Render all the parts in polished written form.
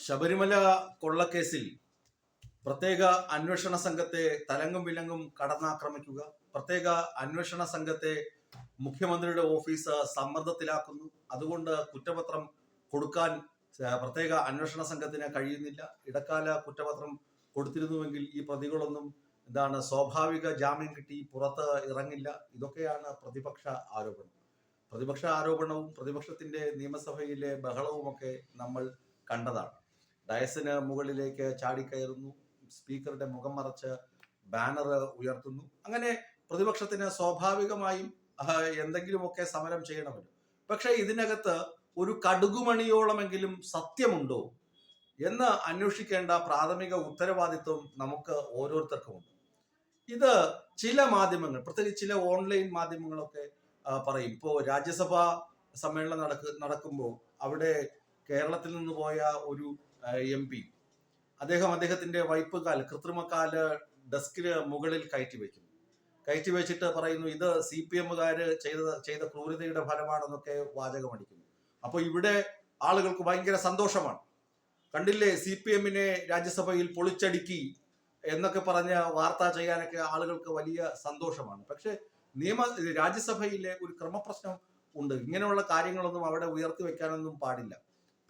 ശബരിമല കൊള്ളക്കേസിൽ പ്രത്യേക അന്വേഷണ സംഘത്തെ തലങ്ങും വിലങ്ങും കടന്നാക്രമിക്കുക, പ്രത്യേക അന്വേഷണ സംഘത്തെ മുഖ്യമന്ത്രിയുടെ ഓഫീസ് സമ്മർദ്ദത്തിലാക്കുന്നു. അതുകൊണ്ട് കുറ്റപത്രം കൊടുക്കാൻ പ്രത്യേക അന്വേഷണ സംഘത്തിന് കഴിയുന്നില്ല. ഇടക്കാല കുറ്റപത്രം കൊടുത്തിരുന്നുവെങ്കിൽ ഈ പ്രതികളൊന്നും സ്വാഭാവിക ജാമ്യം കിട്ടി പുറത്ത് ഇറങ്ങില്ല. ഇതൊക്കെയാണ് പ്രതിപക്ഷ ആരോപണം. പ്രതിപക്ഷ ആരോപണവും പ്രതിപക്ഷത്തിന്റെ നിയമസഭയിലെ ബഹളവുമൊക്കെ നമ്മൾ കണ്ടതാണ്. ഡയസിന് മുകളിലേക്ക് ചാടിക്കയറുന്നു, സ്പീക്കറുടെ മുഖം മറച്ച് ബാനർ ഉയർത്തുന്നു. അങ്ങനെ പ്രതിപക്ഷത്തിന് സ്വാഭാവികമായും എന്തെങ്കിലുമൊക്കെ സമരം ചെയ്യണമല്ലോ. പക്ഷെ ഇതിനകത്ത് ഒരു കടുകുമണിയോളമെങ്കിലും സത്യമുണ്ടോ എന്ന് അന്വേഷിക്കേണ്ട പ്രാഥമിക ഉത്തരവാദിത്വം നമുക്ക് ഓരോരുത്തർക്കുമുണ്ട്. ഇത് ചില മാധ്യമങ്ങൾ, പ്രത്യേകിച്ച് ചില ഓൺലൈൻ മാധ്യമങ്ങളൊക്കെ പറയും. ഇപ്പോൾ രാജ്യസഭാ സമ്മേളനം നടക്കുമ്പോൾ അവിടെ കേരളത്തിൽ നിന്ന് പോയ ഒരു MP അദ്ദേഹത്തിന്റെ വൈപ്പുകാൽ, കൃത്രിമക്കാല് ഡെസ്കിന് മുകളിൽ കയറ്റി വെച്ചിട്ട് പറയുന്നു ഇത് CPM-കാര് ചെയ്ത ക്രൂരതയുടെ ഫലമാണെന്നൊക്കെ വാചകമടിക്കുന്നു. അപ്പൊ ഇവിടെ ആളുകൾക്ക് ഭയങ്കര സന്തോഷമാണ്. കണ്ടില്ലേ, CPM-നെ രാജ്യസഭയിൽ പൊളിച്ചടുക്കി എന്നൊക്കെ പറഞ്ഞ വാർത്ത ചെയ്യാനൊക്കെ ആളുകൾക്ക് വലിയ സന്തോഷമാണ്. പക്ഷെ രാജ്യസഭയിലെ ഒരു ക്രമപ്രശ്നം ഉണ്ട്. ഇങ്ങനെയുള്ള കാര്യങ്ങളൊന്നും അവിടെ ഉയർത്തി വെക്കാനൊന്നും പാടില്ല.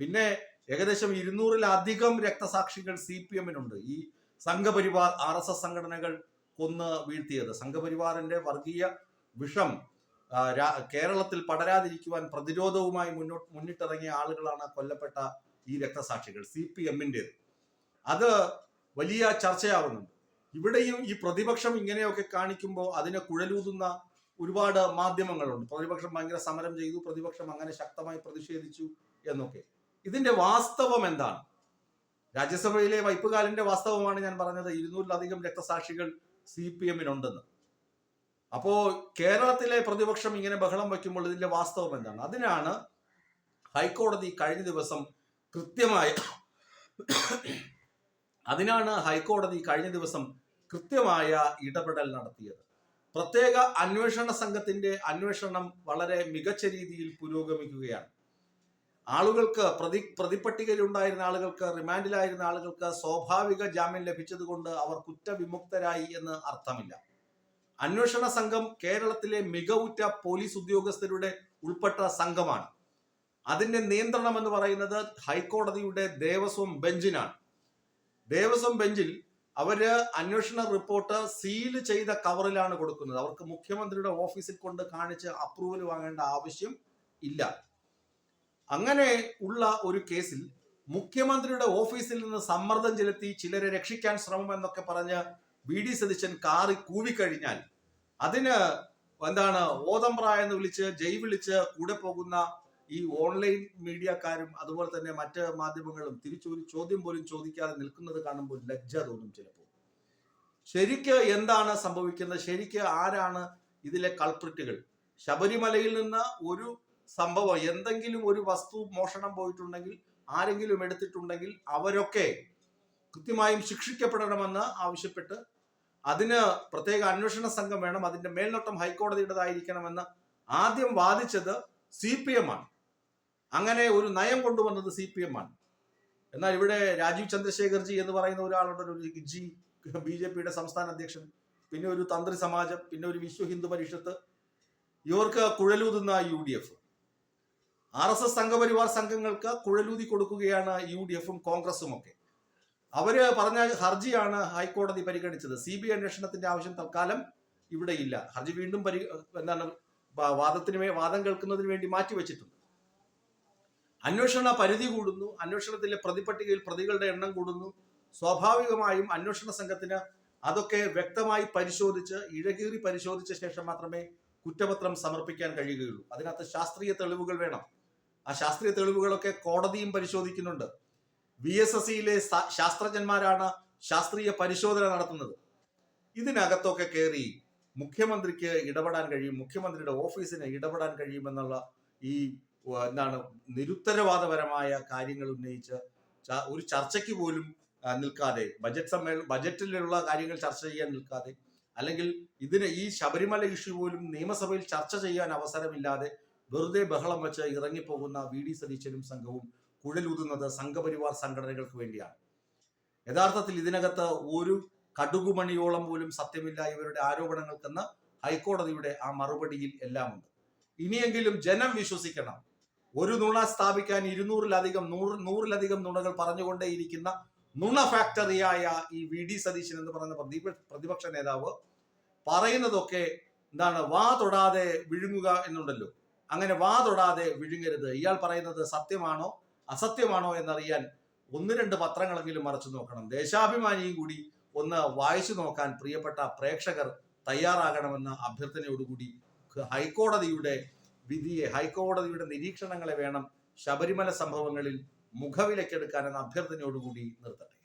പിന്നെ ഏകദേശം 200-ലധികം രക്തസാക്ഷികൾ CPM-നുണ്ട്. ഈ സംഘപരിവാർ RSS സംഘടനകൾ കൊന്ന് വീഴ്ത്തിയത്, സംഘപരിവാറിന്റെ വർഗീയ വിഷം കേരളത്തിൽ പടരാതിരിക്കുവാൻ പ്രതിരോധവുമായി മുന്നിട്ടിറങ്ങിയ ആളുകളാണ് കൊല്ലപ്പെട്ട ഈ രക്തസാക്ഷികൾ, CPM-ന്റേത്. അത് വലിയ ചർച്ചയാവുന്നുണ്ട്. ഇവിടെയും ഈ പ്രതിപക്ഷം ഇങ്ങനെയൊക്കെ കാണിക്കുമ്പോൾ അതിനെ കുഴലൂതുന്ന ഒരുപാട് മാധ്യമങ്ങളുണ്ട്. പ്രതിപക്ഷം ഭയങ്കര സമരം ചെയ്തു, പ്രതിപക്ഷം അങ്ങനെ ശക്തമായി പ്രതിഷേധിച്ചു എന്നൊക്കെ. ഇതിന്റെ വാസ്തവം എന്താണ്? രാജ്യസഭയിലെ വൈപ്പുകാലിന്റെ വാസ്തവമാണ് ഞാൻ പറഞ്ഞത്. 200-ലധികം രക്തസാക്ഷികൾ CPM-നുണ്ടെന്ന്. അപ്പോ കേരളത്തിലെ പ്രതിപക്ഷം ഇങ്ങനെ ബഹളം വയ്ക്കുമ്പോൾ ഇതിന്റെ വാസ്തവം എന്താണ്? അതിനാണ് ഹൈക്കോടതി കഴിഞ്ഞ ദിവസം കൃത്യമായ ഇടപെടൽ നടത്തിയത്. പ്രത്യേക അന്വേഷണ സംഘത്തിന്റെ അന്വേഷണം വളരെ മികച്ച രീതിയിൽ പുരോഗമിക്കുകയാണ്. ആളുകൾക്ക് പ്രതിപട്ടികയിലുണ്ടായിരുന്ന ആളുകൾക്ക്, റിമാൻഡിലായിരുന്ന ആളുകൾക്ക് സ്വാഭാവിക ജാമ്യം ലഭിച്ചതുകൊണ്ട് അവർ കുറ്റവിമുക്തരായി എന്ന് അർത്ഥമില്ല. അന്വേഷണ സംഘം കേരളത്തിലെ മികവുറ്റ പോലീസ് ഉദ്യോഗസ്ഥരുടെ ഉൾപ്പെട്ട സംഘമാണ്. അതിന്റെ നിയന്ത്രണം എന്ന് പറയുന്നത് ഹൈക്കോടതിയുടെ ദേവസ്വം ബെഞ്ചിനാണ്. ദേവസ്വം ബെഞ്ചിൽ അവര് അന്വേഷണ റിപ്പോർട്ട് സീല് ചെയ്ത കവറിലാണ് കൊടുക്കുന്നത്. അവർക്ക് മുഖ്യമന്ത്രിയുടെ ഓഫീസിൽ കൊണ്ട് കാണിച്ച് അപ്രൂവൽ വാങ്ങേണ്ട ആവശ്യം ഇല്ല. അങ്ങനെ ഉള്ള ഒരു കേസിൽ മുഖ്യമന്ത്രിയുടെ ഓഫീസിൽ നിന്ന് സമ്മർദ്ദം ചെലുത്തി ചിലരെ രക്ഷിക്കാൻ ശ്രമം എന്നൊക്കെ പറഞ്ഞ് VD സതീശൻ കാറി കൂവിക്കഴിഞ്ഞാൽ അതിന് ഓതമ്പ്ര എന്ന് വിളിച്ച് കൂടെ പോകുന്ന ഈ ഓൺലൈൻ മീഡിയക്കാരും അതുപോലെ തന്നെ മറ്റ് മാധ്യമങ്ങളും തിരിച്ചൊരു ചോദ്യം പോലും ചോദിക്കാതെ നിൽക്കുന്നത് കാണുമ്പോൾ ലജ്ജ തോന്നും. ചിലപ്പോൾ ശരിക്ക് എന്താണ് സംഭവിക്കുന്നത്? ശരിക്ക് ആരാണ് ഇതിലെ കൾപ്രിറ്റുകൾ? ശബരിമലയിൽ നിന്ന് ഒരു സംഭവം, എന്തെങ്കിലും ഒരു വസ്തു മോഷണം പോയിട്ടുണ്ടെങ്കിൽ, ആരെങ്കിലും എടുത്തിട്ടുണ്ടെങ്കിൽ അവരൊക്കെ കൃത്യമായും ശിക്ഷിക്കപ്പെടണമെന്ന് ആവശ്യപ്പെട്ട് അതിന് പ്രത്യേക അന്വേഷണ സംഘം വേണം, അതിന്റെ മേൽനോട്ടം ഹൈക്കോടതിയുടേതായിരിക്കണമെന്ന് ആദ്യം വാദിച്ചത് CPM-ആണ്. അങ്ങനെ ഒരു നയം കൊണ്ടുവന്നത് CPM-ആണ്. എന്നാൽ ഇവിടെ രാജീവ് ചന്ദ്രശേഖർജി എന്ന് പറയുന്ന ഒരാളുടെ, ഒരു BJP-യുടെ സംസ്ഥാന അധ്യക്ഷൻ, പിന്നെ ഒരു തന്ത്രി സമാജം, പിന്നെ ഒരു വിശ്വ ഹിന്ദു പരിഷത്ത്, ഇവർക്ക് കുഴലൂതുന്ന UDF, RSS സംഘപരിവാർ സംഘങ്ങൾക്ക് കുഴലൂതി കൊടുക്കുകയാണ് UDF-ഉം കോൺഗ്രസും ഒക്കെ. അവര് പറഞ്ഞ ഹർജിയാണ് ഹൈക്കോടതി പരിഗണിച്ചത്. CBI അന്വേഷണത്തിന്റെ ആവശ്യം തൽക്കാലം ഇവിടെ ഇല്ല. ഹർജി വീണ്ടും വാദം കേൾക്കുന്നതിന് വേണ്ടി മാറ്റിവെച്ചിട്ടുണ്ട്. അന്വേഷണ പരിധി കൂടുന്നു, അന്വേഷണത്തിലെ പ്രതിപട്ടികയിൽ പ്രതികളുടെ എണ്ണം കൂടുന്നു. സ്വാഭാവികമായും അന്വേഷണ സംഘത്തിന് അതൊക്കെ വ്യക്തമായി പരിശോധിച്ച്, ഇഴകീറി പരിശോധിച്ച ശേഷം മാത്രമേ കുറ്റപത്രം സമർപ്പിക്കാൻ കഴിയുകയുള്ളൂ. അതിനകത്ത് ശാസ്ത്രീയ തെളിവുകൾ വേണം. ആ ശാസ്ത്രീയ തെളിവുകളൊക്കെ കോടതിയും പരിശോധിക്കുന്നുണ്ട്. VSSC-യിലെ ശാസ്ത്രജ്ഞന്മാരാണ് ശാസ്ത്രീയ പരിശോധന നടത്തുന്നത്. ഇതിനകത്തൊക്കെ കയറി മുഖ്യമന്ത്രിക്ക് ഇടപെടാൻ കഴിയും, മുഖ്യമന്ത്രിയുടെ ഓഫീസിന് ഇടപെടാൻ കഴിയുമെന്നുള്ള ഈ നിരുത്തരവാദപരമായ കാര്യങ്ങൾ ഉന്നയിച്ച് ഒരു ചർച്ചയ്ക്ക് പോലും നിൽക്കാതെ, ബജറ്റിലുള്ള കാര്യങ്ങൾ ചർച്ച ചെയ്യാൻ നിൽക്കാതെ, അല്ലെങ്കിൽ ഈ ശബരിമല ഇഷ്യൂ പോലും നിയമസഭയിൽ ചർച്ച ചെയ്യാൻ അവസരമില്ലാതെ വെറുതെ ബഹളം വെച്ച് ഇറങ്ങിപ്പോകുന്ന VD സതീശനും സംഘവും കുഴലൂതുന്നത് സംഘപരിവാർ സംഘടനകൾക്ക് വേണ്ടിയാണ്. യഥാർത്ഥത്തിൽ ഇതിനകത്ത് ഒരു കടുകുമണിയോളം പോലും സത്യമില്ല ഇവരുടെ ആരോപണങ്ങൾക്കെന്ന് ഹൈക്കോടതിയുടെ ആ മറുപടിയിൽ എല്ലാം ഉണ്ട്. ഇനിയെങ്കിലും ജനം വിശ്വസിക്കണം. ഒരു നുണ സ്ഥാപിക്കാൻ 100-ലധികം നുണകൾ പറഞ്ഞുകൊണ്ടേയിരിക്കുന്ന നുണ ഫാക്ടറിയായ ഈ വി.ഡി. സതീശൻ എന്ന് പറയുന്ന പ്രതിപക്ഷ നേതാവ് പറയുന്നതൊക്കെ എന്താണ്, വാ തൊടാതെ വിഴുങ്ങുക എന്നുണ്ടല്ലോ, അങ്ങനെ വാ തൊടാതെ വിഴുങ്ങരുത്. ഇയാൾ പറയുന്നത് സത്യമാണോ അസത്യമാണോ എന്നറിയാൻ 1-2 പത്രങ്ങളെങ്കിലും മറച്ചു നോക്കണം. ദേശാഭിമാനിയും കൂടി ഒന്ന് വായിച്ചു നോക്കാൻ പ്രിയപ്പെട്ട പ്രേക്ഷകർ തയ്യാറാകണമെന്ന അഭ്യർത്ഥനയോടുകൂടി ഹൈക്കോടതിയുടെ വിധിയെ, ഹൈക്കോടതിയുടെ നിരീക്ഷണങ്ങളെ വേണം ശബരിമല സംഭവങ്ങളിൽ മുഖവിലക്കെടുക്കാൻ എന്ന അഭ്യർത്ഥനയോടുകൂടി നിർത്തട്ടെ.